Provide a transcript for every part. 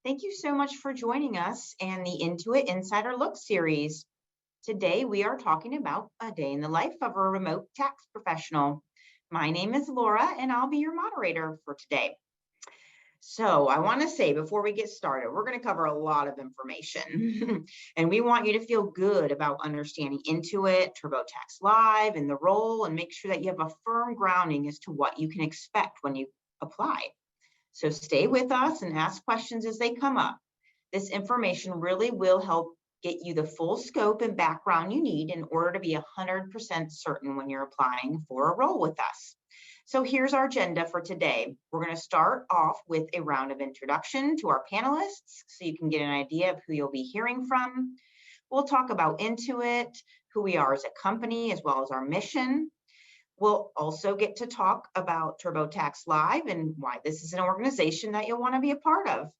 Thank you so much for joining us and the Intuit Insider Look series. Today, we are talking about a day in the life of a remote tax professional. My name is Laura, and I'll be your moderator for today. So I want to say before we get started, we're going to cover a lot of information and we want you to feel good about understanding Intuit, TurboTax Live, and the role, and make sure that you have a firm grounding as to what you can expect when you apply. So stay with us and ask questions as they come up. This information really will help get you the full scope and background you need in order to be 100% certain when you're applying for a role with us. So here's our agenda for today. We're going to start off with a round of introduction to our panelists so you can get an idea of who you'll be hearing from. We'll talk about Intuit, who we are as a company, as well as our mission. We'll also get to talk about TurboTax Live and why this is an organization that you'll want to be a part of.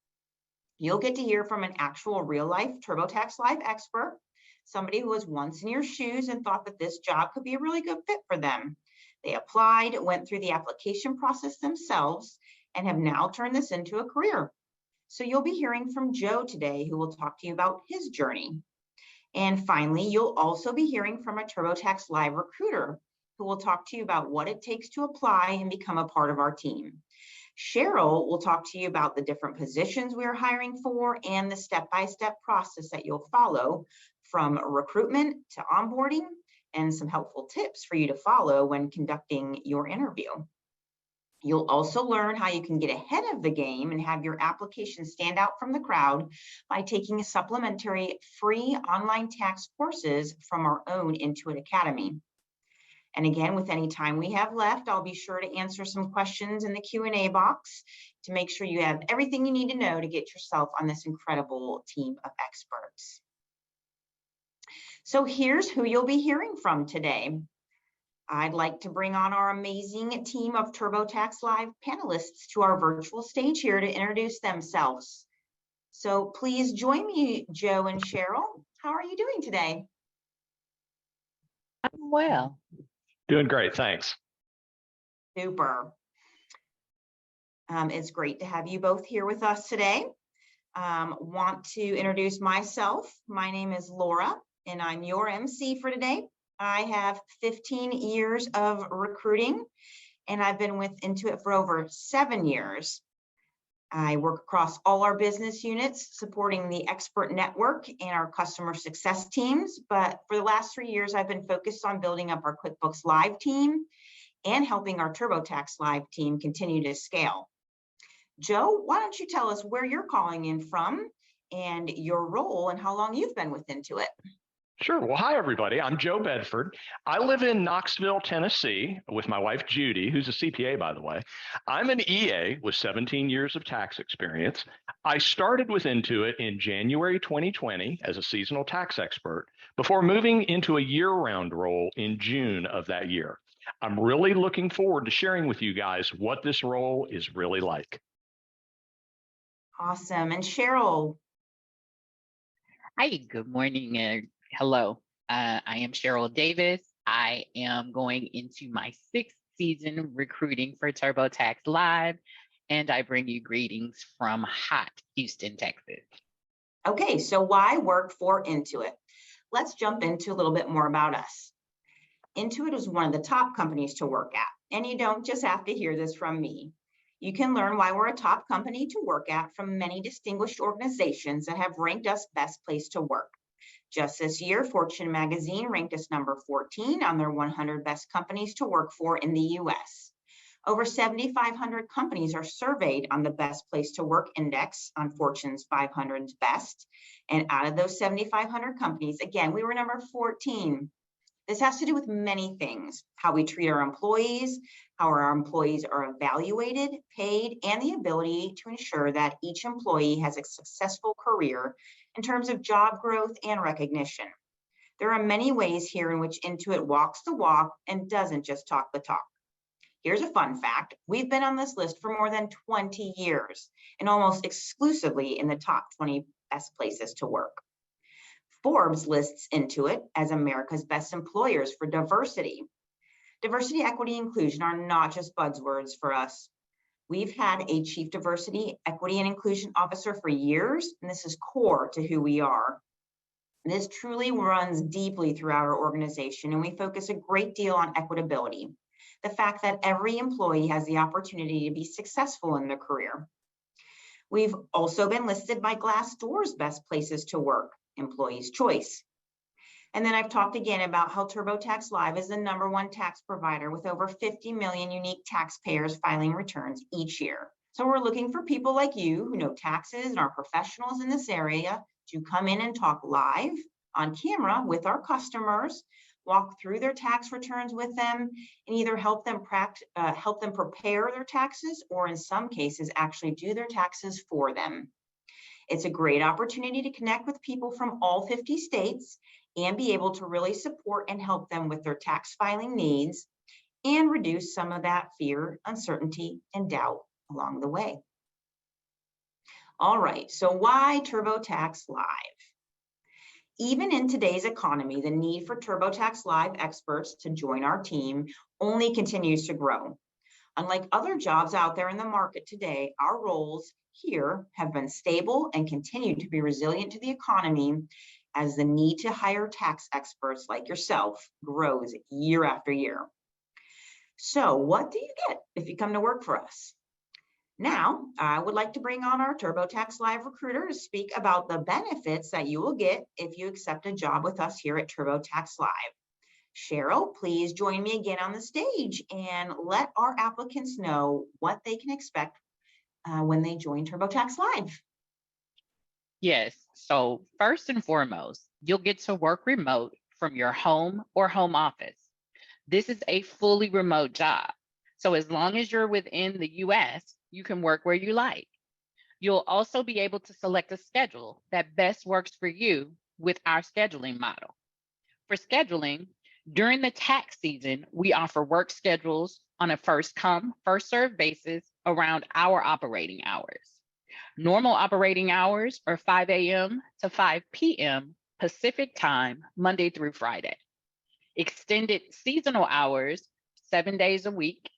You'll get to hear from an actual real-life TurboTax Live expert, somebody who was once in your shoes and thought that this job could be a really good fit for them. They applied, went through the application process themselves, and have now turned this into a career. So you'll be hearing from Joe today, who will talk to you about his journey. And finally, you'll also be hearing from a TurboTax Live recruiter, who will talk to you about what it takes to apply and become a part of our team. Cheryl will talk to you about the different positions we are hiring for and the step-by-step process that you'll follow from recruitment to onboarding, and some helpful tips for you to follow when conducting your interview. You'll also learn how you can get ahead of the game and have your application stand out from the crowd by taking supplementary free online tax courses from our own Intuit Academy. And again, with any time we have left, I'll be sure to answer some questions in the Q&A box to make sure you have everything you need to know to get yourself on this incredible team of experts. So here's who you'll be hearing from today. I'd like to bring on our amazing team of TurboTax Live panelists to our virtual stage here to introduce themselves. So please join me, Joe and Cheryl. How are you doing today? I'm well. Doing great, thanks. Super. It's great to have you both here with us today. Want to introduce myself. My name is Laura, and I'm your MC for today. I have 15 years of recruiting, and I've been with Intuit for over 7 years. I work across all our business units, supporting the expert network and our customer success teams. But for the last 3 years, I've been focused on building up our QuickBooks Live team and helping our TurboTax Live team continue to scale. Joe, why don't you tell us where you're calling in from and your role and how long you've been with Intuit? Sure. Well, hi, everybody. I'm Joe Bedford. I live in Knoxville, Tennessee with my wife, Judy, who's a CPA, by the way. I'm an EA with 17 years of tax experience. I started with Intuit in January 2020 as a seasonal tax expert before moving into a year-round role in June of that year. I'm really looking forward to sharing with you guys what this role is really like. Awesome. And Cheryl. Hi, good morning and hello. I am Cheryl Davis. I am going into my 6th season recruiting for TurboTax Live, and I bring you greetings from hot Houston, Texas. Okay, so why work for Intuit? Let's jump into a little bit more about us. Intuit is one of the top companies to work at, and you don't just have to hear this from me. You can learn why we're a top company to work at from many distinguished organizations that have ranked us best place to work. Just this year, Fortune magazine ranked us number 14 on their 100 best companies to work for in the US. Over 7,500 companies are surveyed on the best place to work index on Fortune's 500's best. And out of those 7,500 companies, again, we were number 14. This has to do with many things: how we treat our employees, how our employees are evaluated, paid, and the ability to ensure that each employee has a successful career in terms of job growth and recognition. There are many ways here in which Intuit walks the walk and doesn't just talk the talk. Here's a fun fact. We've been on this list for more than 20 years and almost exclusively in the top 20 best places to work. Forbes lists Intuit as America's best employers for diversity. Diversity, equity, inclusion are not just buzzwords for us. We've had a Chief Diversity, Equity, and Inclusion Officer for years, and this is core to who we are. This truly runs deeply throughout our organization, and we focus a great deal on equitability, the fact that every employee has the opportunity to be successful in their career. We've also been listed by Glassdoor's Best Places to Work, Employees' Choice. And then I've talked again about how TurboTax Live is the #1 tax provider with over 50 million unique taxpayers filing returns each year. So we're looking for people like you who know taxes and are professionals in this area to come in and talk live on camera with our customers, walk through their tax returns with them, and either help them prepare their taxes, or in some cases actually do their taxes for them. It's a great opportunity to connect with people from all 50 states and be able to really support and help them with their tax filing needs and reduce some of that fear, uncertainty, and doubt along the way. All right, so why TurboTax Live? Even in today's economy, the need for TurboTax Live experts to join our team only continues to grow. Unlike other jobs out there in the market today, our roles here have been stable and continue to be resilient to the economy as the need to hire tax experts like yourself grows year after year. So what do you get if you come to work for us? Now, I would like to bring on our TurboTax Live recruiter to speak about the benefits that you will get if you accept a job with us here at TurboTax Live. Cheryl, please join me again on the stage and let our applicants know what they can expect when they join TurboTax Live. Yes, so first and foremost, you'll get to work remote from your home or home office. This is a fully remote job. So as long as you're within the US, you can work where you like. You'll also be able to select a schedule that best works for you with our scheduling model. For scheduling, during the tax season, we offer work schedules on a first come, first served basis around our operating hours. Normal operating hours are 5 a.m. to 5 p.m. Pacific time, Monday through Friday. Extended seasonal hours, 7 days a week,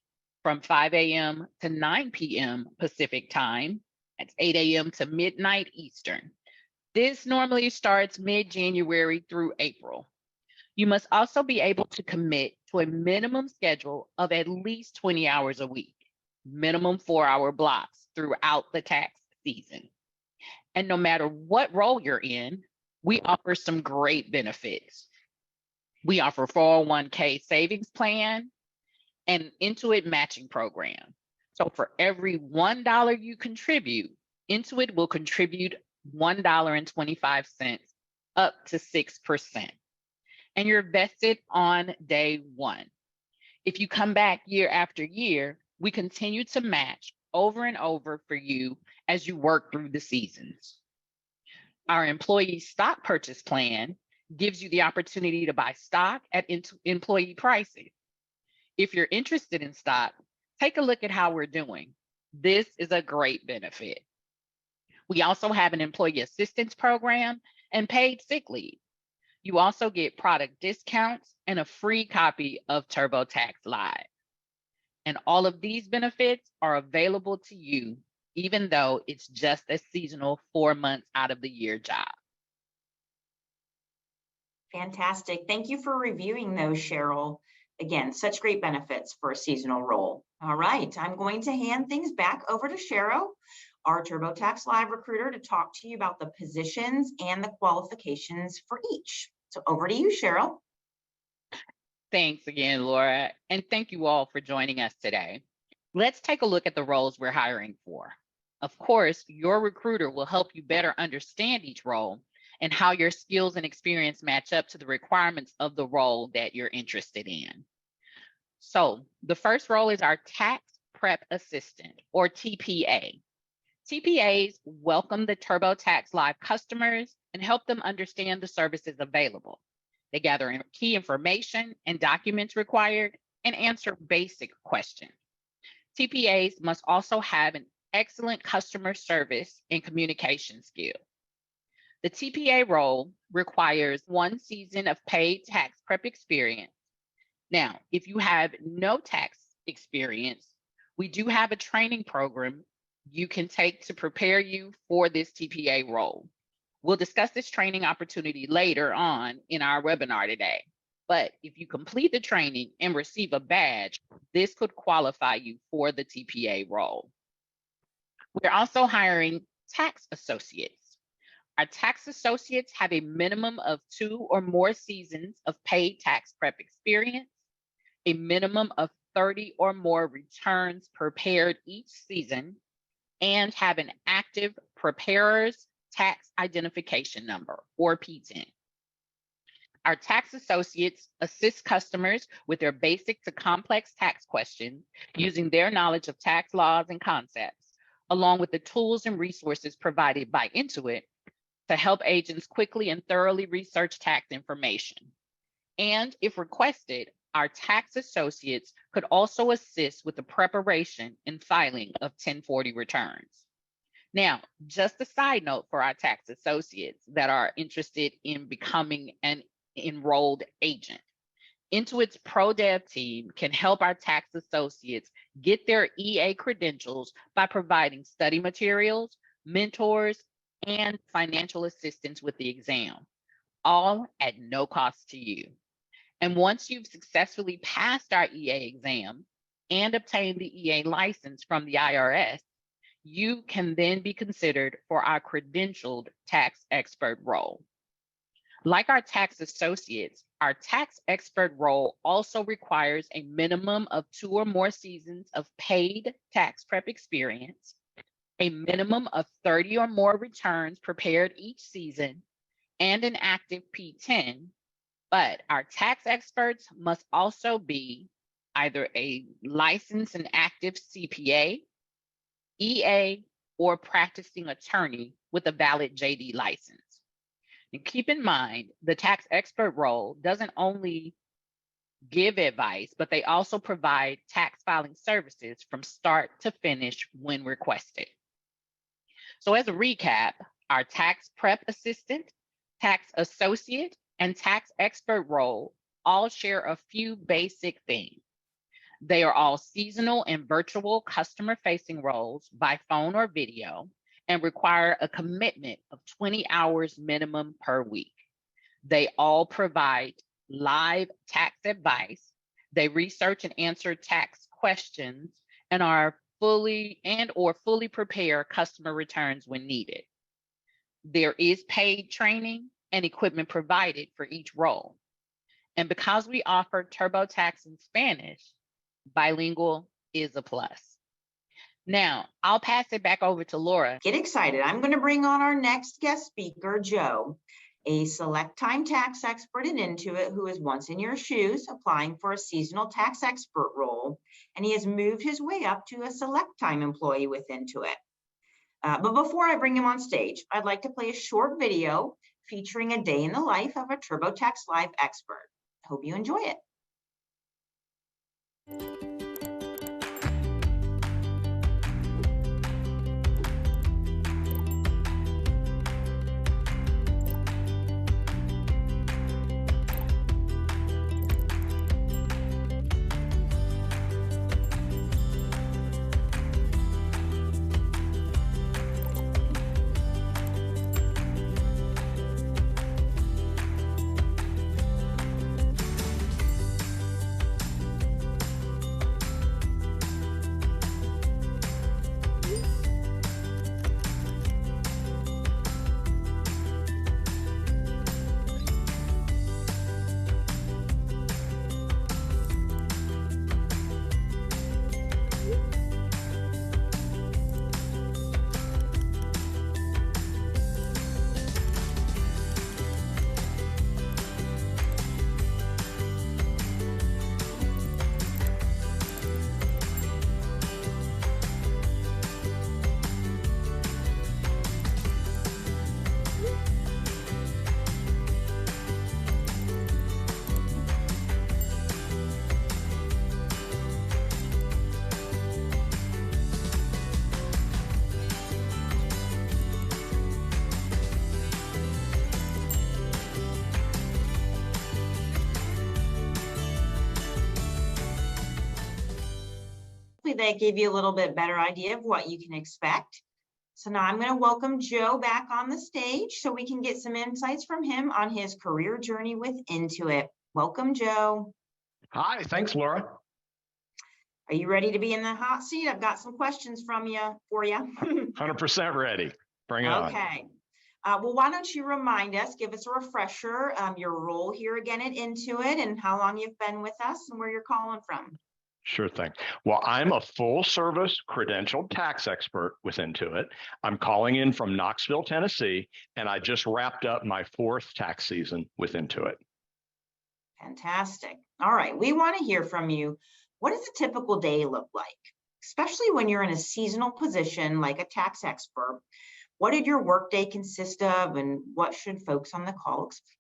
from 5 a.m. to 9 p.m. Pacific time. That's 8 a.m. to midnight Eastern. This normally starts mid-January through April. You must also be able to commit to a minimum schedule of at least 20 hours a week, minimum 4-hour blocks throughout the tax season. And no matter what role you're in, we offer some great benefits. We offer 401k savings plan and Intuit matching program. So for every $1 you contribute, Intuit will contribute $1.25 up to 6%. And you're vested on day one. If you come back year after year, we continue to match over and over for you as you work through the seasons. Our employee stock purchase plan gives you the opportunity to buy stock at employee prices. If you're interested in stock, take a look at how we're doing. This is a great benefit. We also have an employee assistance program and paid sick leave. You also get product discounts and a free copy of TurboTax Live. And all of these benefits are available to you, even though it's just a seasonal 4 months out of the year job. Fantastic. Thank you for reviewing those, Cheryl. Again, such great benefits for a seasonal role. All right, I'm going to hand things back over to Cheryl, our TurboTax Live recruiter, to talk to you about the positions and the qualifications for each. So over to you, Cheryl. Thanks again, Laura, and thank you all for joining us today. Let's take a look at the roles we're hiring for. Of course, your recruiter will help you better understand each role and how your skills and experience match up to the requirements of the role that you're interested in. So the first role is our Tax Prep Assistant, or TPA. TPAs welcome the TurboTax Live customers and help them understand the services available. They gather key information and documents required and answer basic questions. TPAs must also have an excellent customer service and communication skill. The TPA role requires 1 season of paid tax prep experience. Now, if you have no tax experience, We do have a training program you can take to prepare you for this TPA role. We'll discuss this training opportunity later on in our webinar today. But if you complete the training and receive a badge, this could qualify you for the TPA role. We're also hiring tax associates. Our tax associates have a minimum of 2 or more seasons of paid tax prep experience, a minimum of 30 or more returns prepared each season, and have an active preparer's tax identification number, or PTIN. Our tax associates assist customers with their basic to complex tax questions using their knowledge of tax laws and concepts, along with the tools and resources provided by Intuit to help agents quickly and thoroughly research tax information. And if requested, our tax associates could also assist with the preparation and filing of 1040 returns. Now, just a side note for our tax associates that are interested in becoming an enrolled agent. Intuit's ProDev team can help our tax associates get their EA credentials by providing study materials, mentors, and financial assistance with the exam, all at no cost to you. And once you've successfully passed our EA exam and obtained the EA license from the IRS, you can then be considered for our credentialed tax expert role. Like our tax associates, our tax expert role also requires a minimum of 2 or more seasons of paid tax prep experience, a minimum of 30 or more returns prepared each season, and an active P10. But our tax experts must also be either a licensed and active CPA, EA, or practicing attorney with a valid JD license. And keep in mind, the tax expert role doesn't only give advice, but they also provide tax filing services from start to finish when requested. So as a recap, our tax prep assistant, tax associate, and tax expert role all share a few basic things. They are all seasonal and virtual customer-facing roles by phone or video and require a commitment of 20 hours minimum per week. They all provide live tax advice. They research and answer tax questions and are fully prepare customer returns when needed. There is paid training and equipment provided for each role. And because we offer TurboTax in Spanish, bilingual is a plus. Now, I'll pass it back over to Laura. Get excited. I'm going to bring on our next guest speaker, Joe, a select time tax expert in Intuit who is once in your shoes applying for a seasonal tax expert role, and he has moved his way up to a select time employee with Intuit. But before I bring him on stage, I'd like to play a short video featuring a day in the life of a TurboTax Live expert. Hope you enjoy it. that gave you a little bit better idea of what you can expect. So now I'm going to welcome Joe back on the stage so we can get some insights from him on his career journey with Intuit. Welcome, Joe. Hi, thanks, Laura. Are you ready to be in the hot seat? I've got some questions for you. 100% ready. Bring it on. Okay. Well, why don't you remind us, give us a refresher, your role here again at Intuit and how long you've been with us and where you're calling from. Sure thing. Well, I'm a full service credentialed tax expert with Intuit. I'm calling in from Knoxville, Tennessee, and I just wrapped up my 4th tax season with Intuit. Fantastic. All right. We want to hear from you. What does a typical day look like, especially when you're in a seasonal position like a tax expert? What did your workday consist of, and what should folks on the call expect?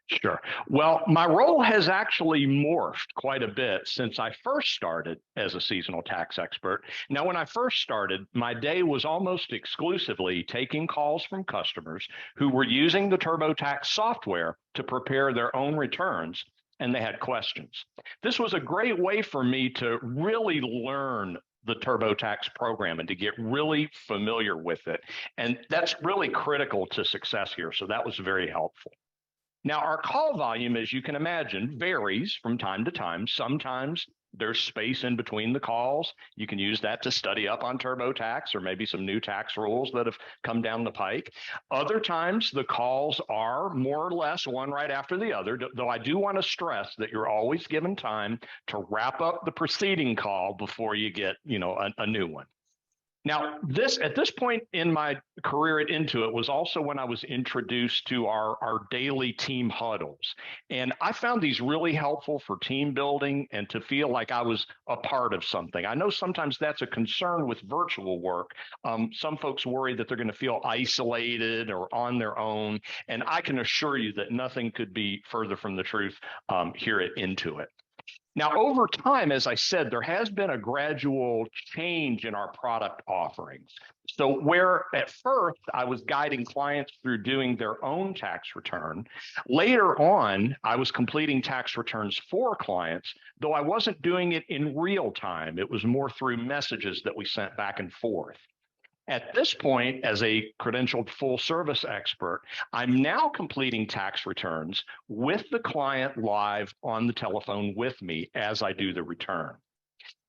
Sure. Well, my role has actually morphed quite a bit since I first started as a seasonal tax expert. Now, when I first started, my day was almost exclusively taking calls from customers who were using the TurboTax software to prepare their own returns, and they had questions. This was a great way for me to really learn the TurboTax program and to get really familiar with it. And that's really critical to success here. So that was very helpful. Now, our call volume, as you can imagine, varies from time to time. Sometimes there's space in between the calls. You can use that to study up on TurboTax or maybe some new tax rules that have come down the pike. Other times the calls are more or less one right after the other, though I do want to stress that you're always given time to wrap up the preceding call before you get, a new one. Now, at this point in my career at Intuit was also when I was introduced to our daily team huddles. And I found these really helpful for team building and to feel like I was a part of something. I know sometimes that's a concern with virtual work. Some folks worry that they're going to feel isolated or on their own. And I can assure you that nothing could be further from the truth here at Intuit. Now, over time, as I said, there has been a gradual change in our product offerings. So where at first I was guiding clients through doing their own tax return, later on, I was completing tax returns for clients, though I wasn't doing it in real time. It was more through messages that we sent back and forth. At this point, as a credentialed full service expert, I'm now completing tax returns with the client live on the telephone with me as I do the return.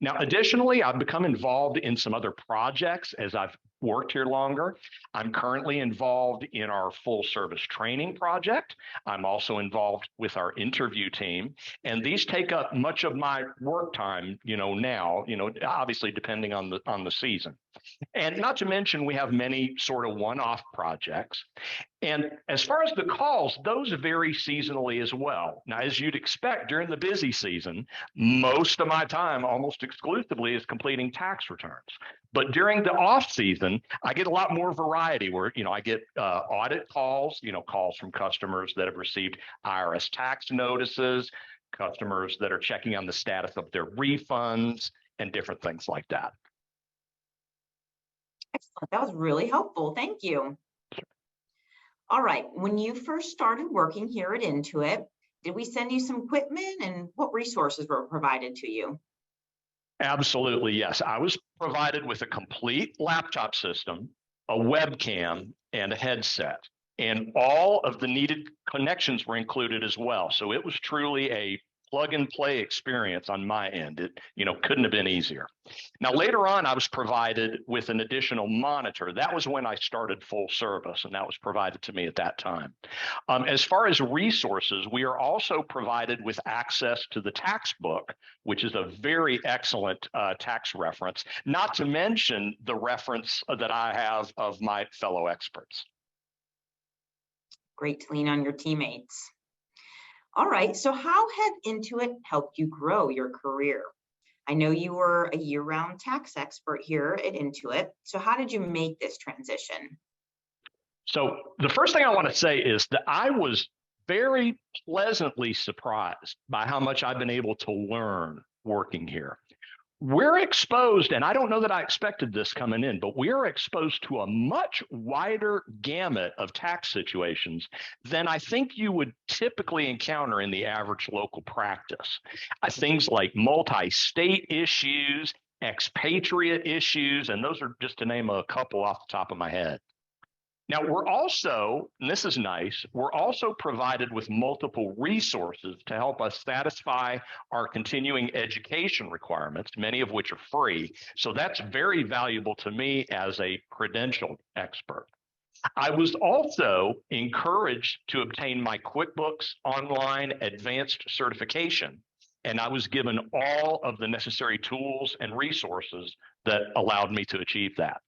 Now, additionally, I've become involved in some other projects as I've worked here longer. I'm currently involved in our full service training project. I'm also involved with our interview team. And these take up much of my work time, now, obviously depending on the season. And not to mention, we have many sort of one-off projects. And as far as the calls, those vary seasonally as well. Now, as you'd expect during the busy season, most of my time almost exclusively is completing tax returns. But during the off season, I get a lot more variety where, I get audit calls, calls from customers that have received IRS tax notices, customers that are checking on the status of their refunds and different things like that. Excellent. That was really helpful. Thank you. All right. When you first started working here at Intuit, did we send you some equipment, and what resources were provided to you? Absolutely, yes. I was provided with a complete laptop system, a webcam, and a headset. And all of the needed connections were included as well. So it was truly a plug and play experience on my end. It, couldn't have been easier. Now, later on, I was provided with an additional monitor. That was when I started full service, and that was provided to me at that time. As far as resources, we are also provided with access to the tax book, which is a very excellent tax reference, not to mention the reference that I have of my fellow experts. Great to lean on your teammates. All right, so how has Intuit helped you grow your career? I know you were a year-round tax expert here at Intuit. So how did you make this transition? So the first thing I want to say is that I was very pleasantly surprised by how much I've been able to learn working here. We're exposed, and I don't know that I expected this coming in, but we are exposed to a much wider gamut of tax situations than I think you would typically encounter in the average local practice. Things like multi-state issues, expatriate issues, and those are just to name a couple off the top of my head. Now, we're also, and this is nice, we're also provided with multiple resources to help us satisfy our continuing education requirements, many of which are free. So that's very valuable to me as a credentialed expert. I was also encouraged to obtain my QuickBooks Online Advanced certification, and I was given all of the necessary tools and resources that allowed me to achieve that.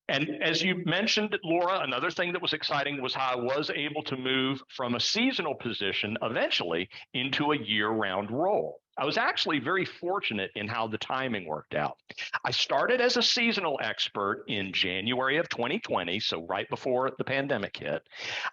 And as you mentioned, Laura, another thing that was exciting was how I was able to move from a seasonal position eventually into a year-round role. I was actually very fortunate in how the timing worked out. I started as a seasonal expert in January of 2020, so right before the pandemic hit.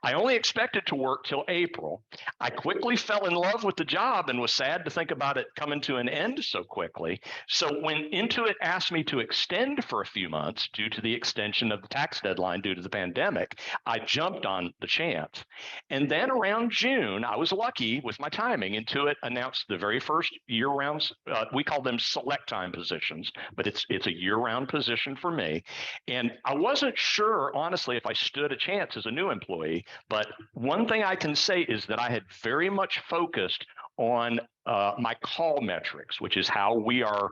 I only expected to work till April. I quickly fell in love with the job and was sad to think about it coming to an end so quickly. So when Intuit asked me to extend for a few months due to the extension of the tax deadline due to the pandemic, I jumped on the chance. And then around June, I was lucky with my timing. Intuit announced the very first year-round, we call them select time positions, but it's a year-round position for me. And I wasn't sure, honestly, if I stood a chance as a new employee, but one thing I can say is that I had very much focused on my call metrics, which is how we are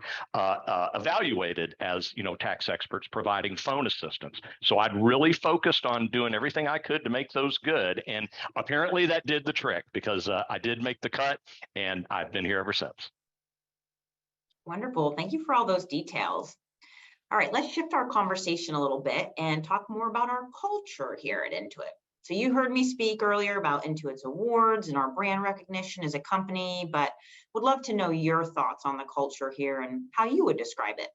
evaluated as tax experts providing phone assistance. So I'd really focused on doing everything I could to make those good, and apparently that did the trick because I did make the cut, and I've been here ever since. Wonderful. Thank you for all those details. All right, let's shift our conversation a little bit and talk more about our culture here at Intuit. So you heard me speak earlier about Intuit's awards and our brand recognition as a company, but would love to know your thoughts on the culture here and how you would describe it.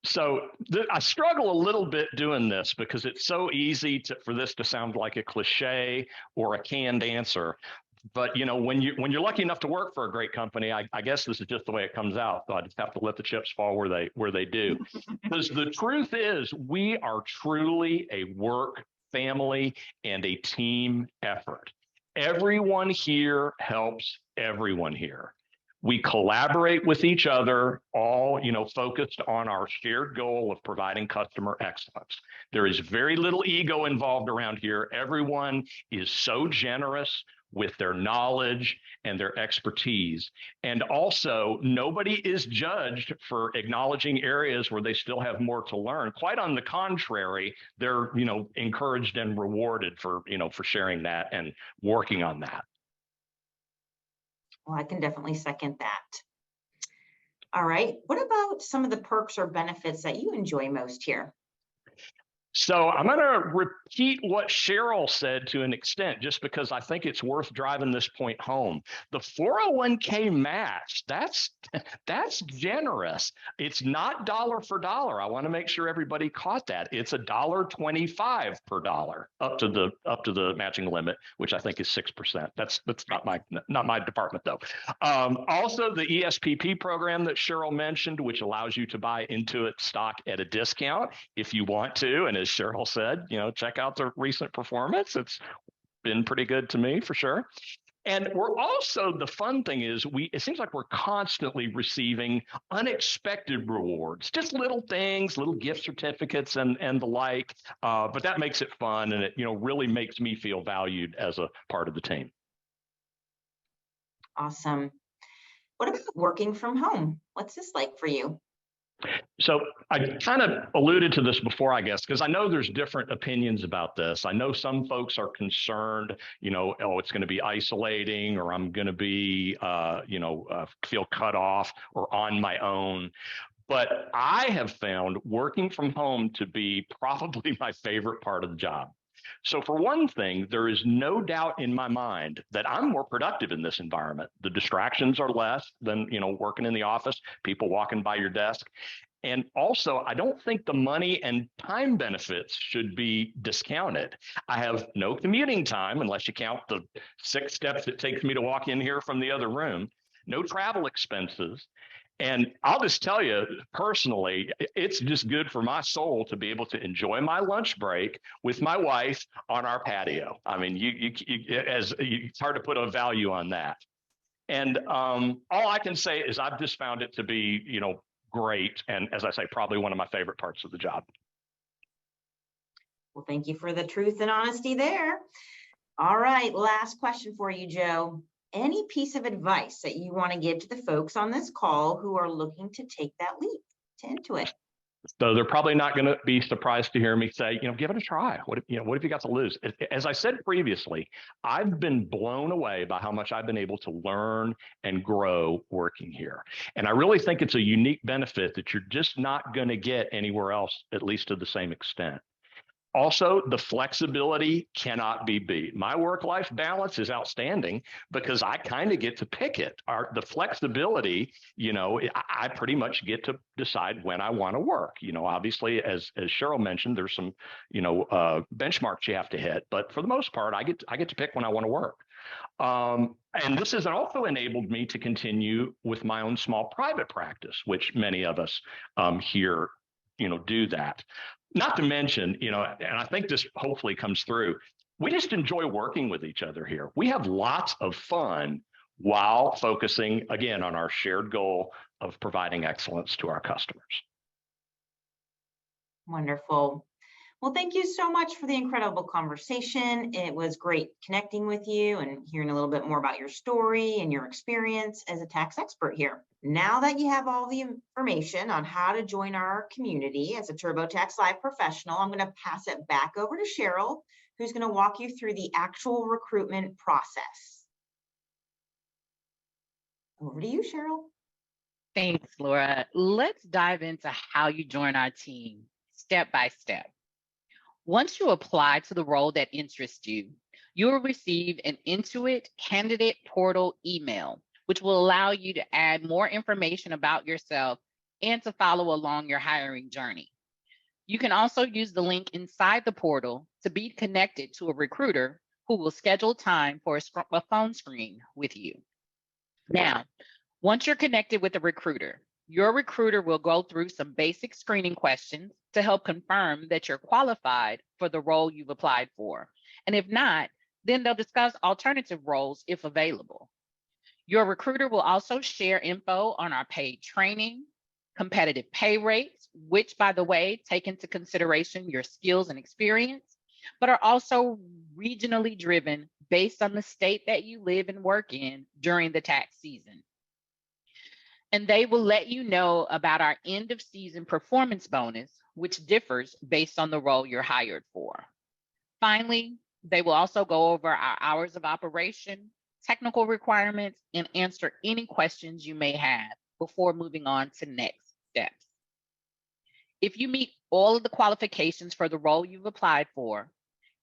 So I struggle a little bit doing this because it's so easy for this to sound like a cliche or a canned answer. But when you're lucky enough to work for a great company, I guess this is just the way it comes out. So I just have to let the chips fall where they do. Because the truth is, we are truly a work, family, and a team effort. Everyone here helps everyone here. We collaborate with each other, all focused on our shared goal of providing customer excellence. There is very little ego involved around here. Everyone is so generous with their knowledge and their expertise. And also, nobody is judged for acknowledging areas where they still have more to learn. Quite on the contrary, they're encouraged and rewarded for sharing that and working on that. Well, I can definitely second that. All right. What about some of the perks or benefits that you enjoy most here? So I'm going to repeat what Cheryl said to an extent, just because I think it's worth driving this point home. The 401k match, that's generous. It's not dollar for dollar. I want to make sure everybody caught that. It's $1.25 per dollar up to the matching limit, which I think is 6%. That's not my department though. Also, the ESPP program that Cheryl mentioned, which allows you to buy Intuit stock at a discount if you want to, and as Cheryl said, check out the recent performance. It's been pretty good to me for sure. And we're also, the fun thing is it seems like we're constantly receiving unexpected rewards, just little things, little gift certificates and the like. But that makes it fun, and it really makes me feel valued as a part of the team. Awesome. What about working from home? What's this like for you? So I kind of alluded to this before, I guess, because I know there's different opinions about this. I know some folks are concerned, it's going to be isolating, or I'm going to be, feel cut off or on my own. But I have found working from home to be probably my favorite part of the job. So for one thing, there is no doubt in my mind that I'm more productive in this environment. The distractions are less than, working in the office, people walking by your desk. And also, I don't think the money and time benefits should be discounted. I have no commuting time, unless you count the 6 steps it takes me to walk in here from the other room, no travel expenses. And I'll just tell you personally, it's just good for my soul to be able to enjoy my lunch break with my wife on our patio. I mean, it's hard to put a value on that. And all I can say is I've just found it to be, great. And as I say, probably one of my favorite parts of the job. Well, thank you for the truth and honesty there. All right, last question for you, Joe. Any piece of advice that you want to give to the folks on this call who are looking to take that leap to Intuit? So they're probably not going to be surprised to hear me say, give it a try. What if you got to lose? As I said previously, I've been blown away by how much I've been able to learn and grow working here. And I really think it's a unique benefit that you're just not going to get anywhere else, at least to the same extent. Also, the flexibility cannot be beat. My work-life balance is outstanding because I kind of get to pick it. The flexibility, I pretty much get to decide when I want to work. Obviously, as Cheryl mentioned, there's some, benchmarks you have to hit, but for the most part, I get to pick when I want to work. And this has also enabled me to continue with my own small private practice, which many of us here, do that. Not to mention, and I think this hopefully comes through, we just enjoy working with each other here. We have lots of fun while focusing, again, on our shared goal of providing excellence to our customers. Wonderful. Well, thank you so much for the incredible conversation. It was great connecting with you and hearing a little bit more about your story and your experience as a tax expert here. Now that you have all the information on how to join our community as a TurboTax Live professional, I'm going to pass it back over to Cheryl, who's going to walk you through the actual recruitment process. Over to you, Cheryl. Thanks, Laura. Let's dive into how you join our team step by step. Once you apply to the role that interests you, you will receive an Intuit candidate portal email, which will allow you to add more information about yourself and to follow along your hiring journey. You can also use the link inside the portal to be connected to a recruiter who will schedule time for a phone screen with you. Now, once you're connected with a recruiter, your recruiter will go through some basic screening questions to help confirm that you're qualified for the role you've applied for. And if not, then they'll discuss alternative roles if available. Your recruiter will also share info on our paid training, competitive pay rates, which, by the way, take into consideration your skills and experience, but are also regionally driven based on the state that you live and work in during the tax season. And they will let you know about our end of season performance bonus, which differs based on the role you're hired for. Finally, they will also go over our hours of operation, technical requirements, and answer any questions you may have before moving on to next steps. If you meet all of the qualifications for the role you've applied for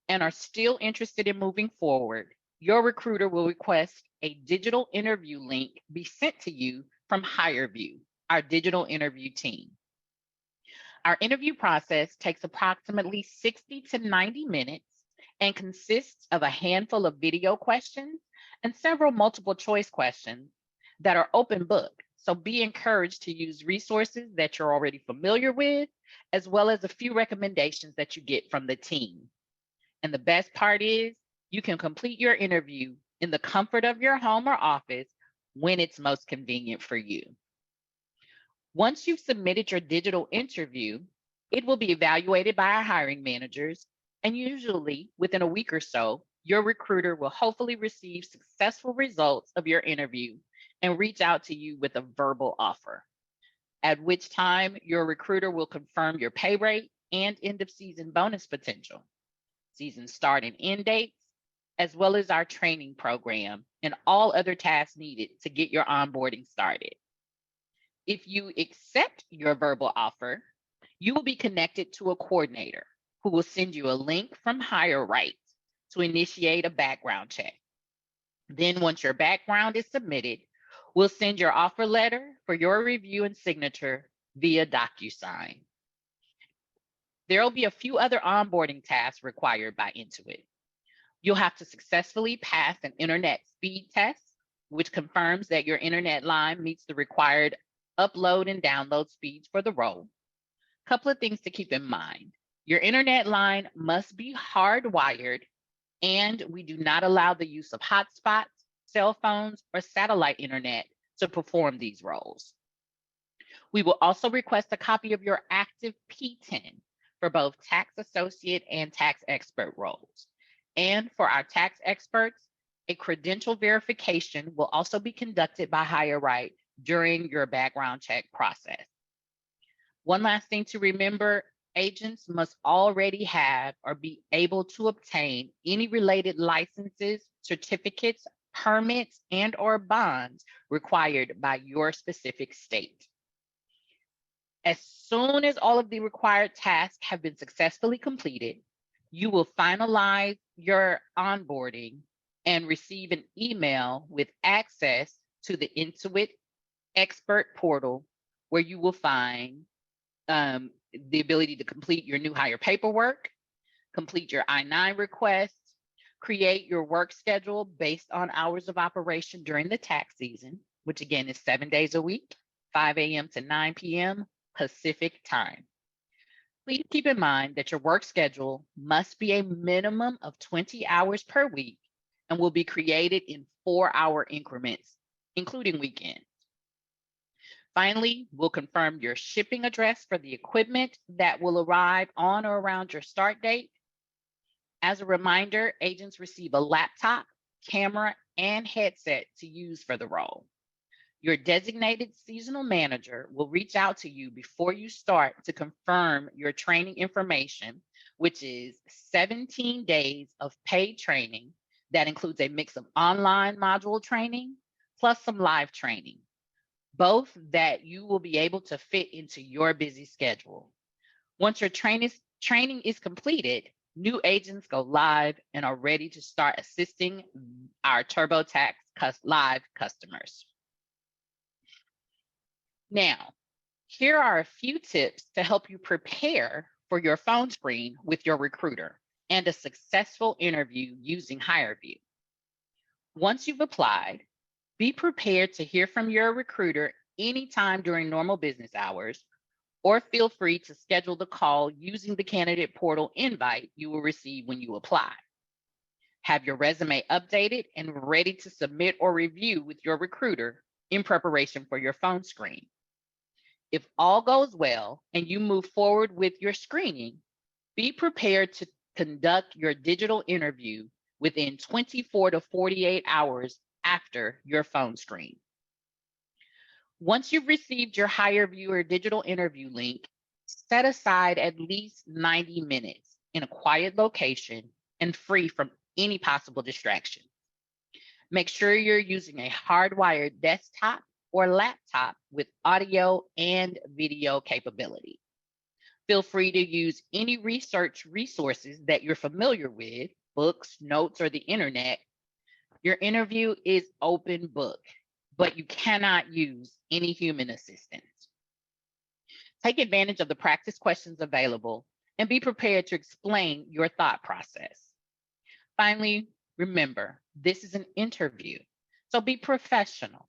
and are still interested in moving forward, your recruiter will request a digital interview link be sent to you from HireView, our digital interview team. Our interview process takes approximately 60 to 90 minutes and consists of a handful of video questions and several multiple choice questions that are open book. So be encouraged to use resources that you're already familiar with, as well as a few recommendations that you get from the team. And the best part is you can complete your interview in the comfort of your home or office when it's most convenient for you. Once you've submitted your digital interview, it will be evaluated by our hiring managers, and usually within a week or so, your recruiter will hopefully receive successful results of your interview and reach out to you with a verbal offer, at which time your recruiter will confirm your pay rate and end of season bonus potential, season start and end dates, as well as our training program and all other tasks needed to get your onboarding started. If you accept your verbal offer, you will be connected to a coordinator who will send you a link from HireRight to initiate a background check. Then once your background is submitted, we'll send your offer letter for your review and signature via DocuSign. There will be a few other onboarding tasks required by Intuit. You'll have to successfully pass an internet speed test, which confirms that your internet line meets the required upload and download speeds for the role. A couple of things to keep in mind. Your internet line must be hardwired, and we do not allow the use of hotspots, cell phones, or satellite internet to perform these roles. We will also request a copy of your active P10 for both tax associate and tax expert roles. And for our tax experts, a credential verification will also be conducted by HireRight during your background check process. One last thing to remember, agents must already have or be able to obtain any related licenses, certificates, permits, and/or bonds required by your specific state. As soon as all of the required tasks have been successfully completed, you will finalize your onboarding and receive an email with access to the Intuit expert portal, where you will find the ability to complete your new hire paperwork, complete your I-9 request, create your work schedule based on hours of operation during the tax season, which again is 7 days a week, 5 a.m. to 9 p.m. Pacific time. Please keep in mind that your work schedule must be a minimum of 20 hours per week and will be created in 4-hour increments, including weekends. Finally, we'll confirm your shipping address for the equipment that will arrive on or around your start date. As a reminder, agents receive a laptop, camera, and headset to use for the role. Your designated seasonal manager will reach out to you before you start to confirm your training information, which is 17 days of paid training that includes a mix of online module training plus some live training, both that you will be able to fit into your busy schedule. Once your training is completed, new agents go live and are ready to start assisting our TurboTax Live customers. Now, here are a few tips to help you prepare for your phone screen with your recruiter and a successful interview using HireVue. Once you've applied, be prepared to hear from your recruiter anytime during normal business hours, or feel free to schedule the call using the candidate portal invite you will receive when you apply. Have your resume updated and ready to submit or review with your recruiter in preparation for your phone screen. If all goes well and you move forward with your screening, be prepared to conduct your digital interview within 24 to 48 hours after your phone screen. Once you've received your HireVue or digital interview link, set aside at least 90 minutes in a quiet location and free from any possible distraction. Make sure you're using a hardwired desktop or laptop with audio and video capability. Feel free to use any research resources that you're familiar with, books, notes, or the internet. Your interview is open book, but you cannot use any human assistance. Take advantage of the practice questions available and be prepared to explain your thought process. Finally, remember, this is an interview, so be professional.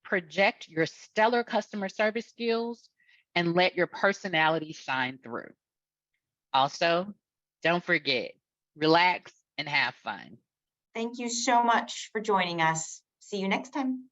Project your stellar customer service skills and let your personality shine through. Also, don't forget, relax and have fun. Thank you so much for joining us. See you next time.